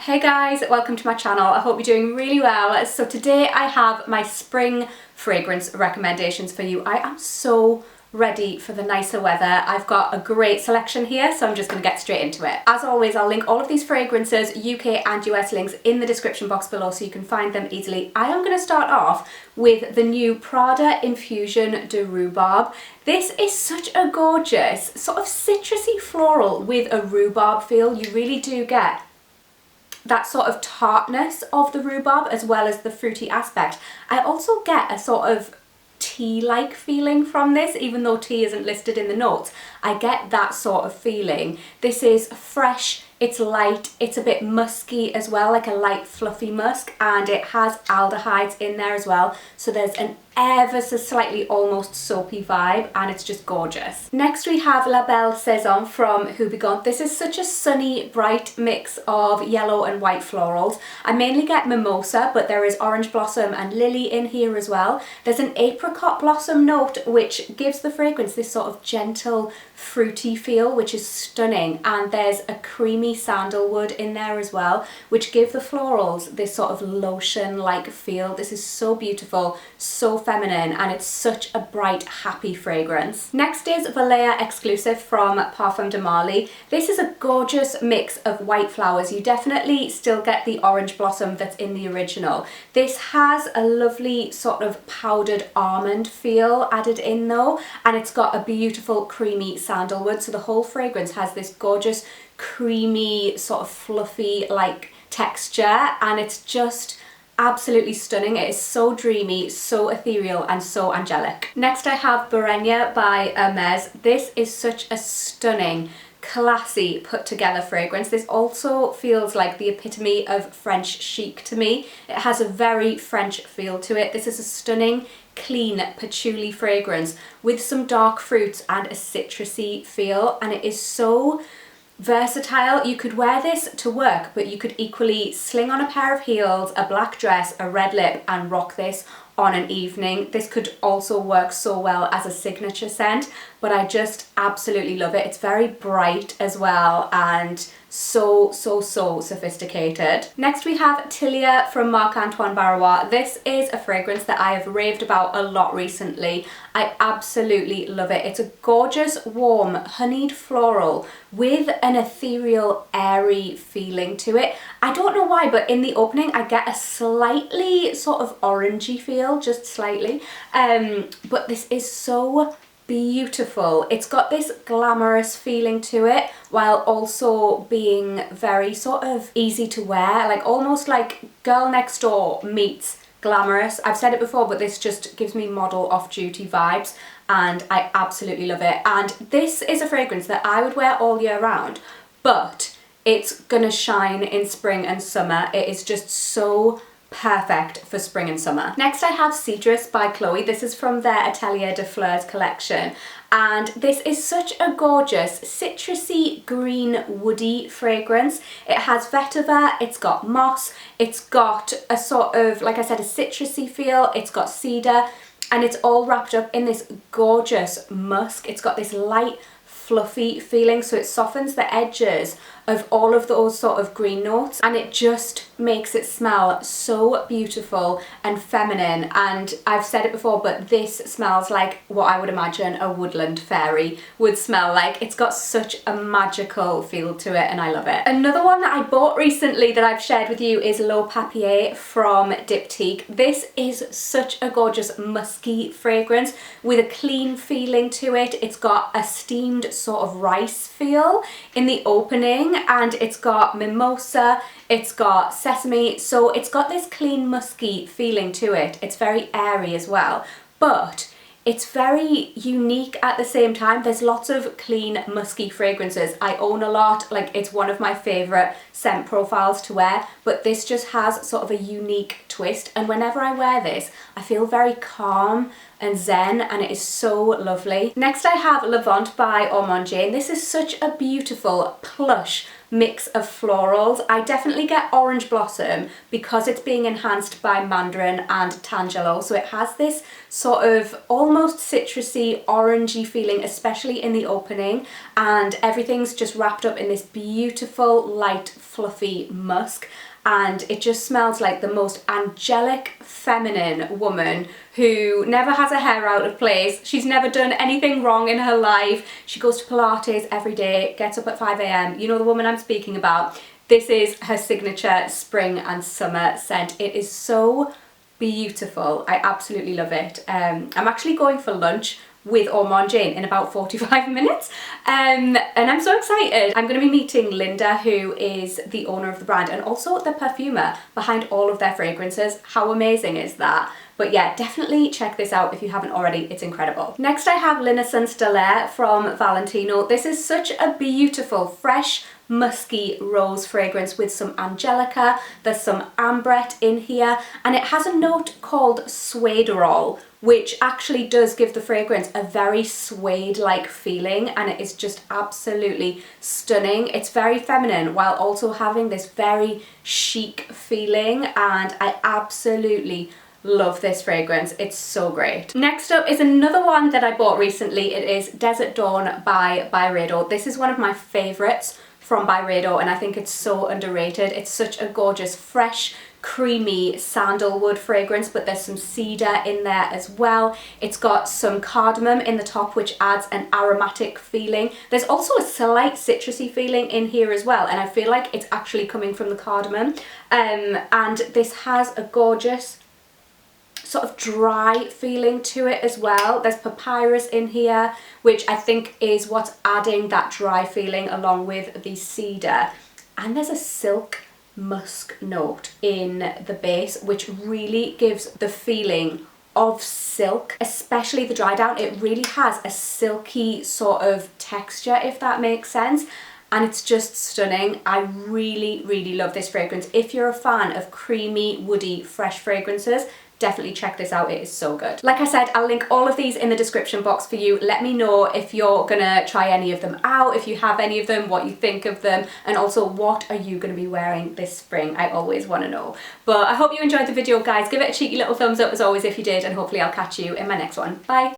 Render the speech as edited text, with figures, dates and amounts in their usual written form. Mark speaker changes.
Speaker 1: Hey guys, welcome to my channel. I hope you're doing really well. So today I have my spring fragrance recommendations for you. I am so ready for the nicer weather. I've got a great selection here, so I'm just going to get straight into it. As always, I'll link all of these fragrances, UK and US links, in the description box below so you can find them easily. I am going to start off with the new Prada Infusion de Rhubarbe. This is such a gorgeous sort of citrusy floral with a rhubarb feel. You really do get that sort of tartness of the rhubarb as well as the fruity aspect. I also get a sort of tea-like feeling from this, even though tea isn't listed in the notes. I get that sort of feeling. This is fresh, it's light, it's a bit musky as well, like a light fluffy musk, and it has aldehydes in there as well, so there's an ever so slightly almost soapy vibe, and it's just gorgeous. Next we have La Belle Saison from Houbigant. This is such a sunny, bright mix of yellow and white florals. I mainly get mimosa, but there is orange blossom and lily in here as well. There's an apricot blossom note which gives the fragrance this sort of gentle, fruity feel, which is stunning, and there's a creamy sandalwood in there as well, which give the florals this sort of lotion-like feel. This is so beautiful, so feminine, and it's such a bright, happy fragrance. Next is Valea Exclusive from Parfums de Marly. This is a gorgeous mix of white flowers. You definitely still get the orange blossom that's in the original. This has a lovely sort of powdered almond feel added in though, and it's got a beautiful creamy sandalwood, so the whole fragrance has this gorgeous creamy sort of fluffy like texture, and it's just absolutely stunning. It is so dreamy, so ethereal, and so angelic. Next I have Byredo by Hermes. This is such a stunning, classy, put together fragrance. This also feels like the epitome of French chic to me. It has a very French feel to it. This is a stunning, clean patchouli fragrance with some dark fruits and a citrusy feel, and it is so versatile. You could wear this to work, but you could equally sling on a pair of heels, a black dress, a red lip, and rock this on an evening. This could also work so well as a signature scent, but I just absolutely love it. It's very bright as well, and so sophisticated. Next we have Atelier from Marc Antoine Barrois. This is a fragrance that I have raved about a lot recently. I absolutely love it. It's a gorgeous, warm, honeyed floral with an ethereal, airy feeling to it. I don't know why, but in the opening I get a slightly sort of orangey feel, just slightly, but this is so beautiful. It's got this glamorous feeling to it while also being very sort of easy to wear, like almost like Girl Next Door meets glamorous. I've said it before, but this just gives me model off-duty vibes, and I absolutely love it. And this is a fragrance that I would wear all year round, but it's gonna shine in spring and summer. It is just so perfect for spring and summer. Next I have Citrus by Chloe. This is from their Atelier de Fleurs collection, and this is such a gorgeous citrusy green woody fragrance. It has vetiver, it's got moss, it's got a sort of, like I said, a citrusy feel, it's got cedar, and it's all wrapped up in this gorgeous musk. It's got this light fluffy feeling, so it softens the edges of all of those sort of green notes, and it just makes it smell so beautiful and feminine. And I've said it before, but this smells like what I would imagine a woodland fairy would smell like. It's got such a magical feel to it, and I love it. Another one that I bought recently that I've shared with you is L'Eau Papier from Diptyque. This is such a gorgeous musky fragrance with a clean feeling to it. It's got a steamed sort of rice feel in the opening, and it's got mimosa, it's got sesame, so it's got this clean musky feeling to it. It's very airy as well, but it's very unique at the same time. There's lots of clean musky fragrances I own a lot, like it's one of my favorite scent profiles to wear, but this just has sort of a unique twist, and whenever I wear this I feel very calm and zen, and it is so lovely. Next I have Levant by Ormonde. This is such a beautiful, plush, mix of florals. I definitely get Orange Blossom because it's being enhanced by Mandarin and Tangelo, so it has this sort of almost citrusy, orangey feeling, especially in the opening, and everything's just wrapped up in this beautiful, light, fluffy musk. And it just smells like the most angelic, feminine woman who never has her hair out of place. She's never done anything wrong in her life. She goes to Pilates every day, gets up at 5 a.m. You know the woman I'm speaking about. This is her signature spring and summer scent. It is so beautiful. I absolutely love it. I'm actually going for lunch with Ormonde Jayne in about 45 minutes and I'm so excited. I'm going to be meeting Linda, who is the owner of the brand and also the perfumer behind all of their fragrances. How amazing is that? But yeah, definitely check this out if you haven't already, it's incredible. Next I have L'Innocence de l'air from Valentino. This is such a beautiful, fresh, musky rose fragrance with some angelica. There's some ambrette in here and it has a note called suederol, which actually does give the fragrance a very suede-like feeling, and it is just absolutely stunning. It's very feminine while also having this very chic feeling, and I absolutely love this fragrance. It's so great. Next up is another one that I bought recently. It is Desert Dawn by Byredo. This is one of my favorites from Byredo and I think it's so underrated. It's such a gorgeous, fresh, creamy sandalwood fragrance, but there's some cedar in there as well. It's got some cardamom in the top, which adds an aromatic feeling. There's also a slight citrusy feeling in here as well, and I feel like it's actually coming from the cardamom. And this has a gorgeous sort of dry feeling to it as well. There's papyrus in here, which I think is what's adding that dry feeling along with the cedar. And there's a silk musk note in the base, which really gives the feeling of silk, especially the dry down. It really has a silky sort of texture, if that makes sense. And it's just stunning. I really, really love this fragrance. If you're a fan of creamy, woody, fresh fragrances, definitely check this out. It is so good. Like I said, I'll link all of these in the description box for you. Let me know if you're gonna try any of them out, if you have any of them, what you think of them, and also what are you gonna be wearing this spring. I always want to know. But I hope you enjoyed the video, guys. Give it a cheeky little thumbs up as always if you did, and hopefully I'll catch you in my next one. Bye.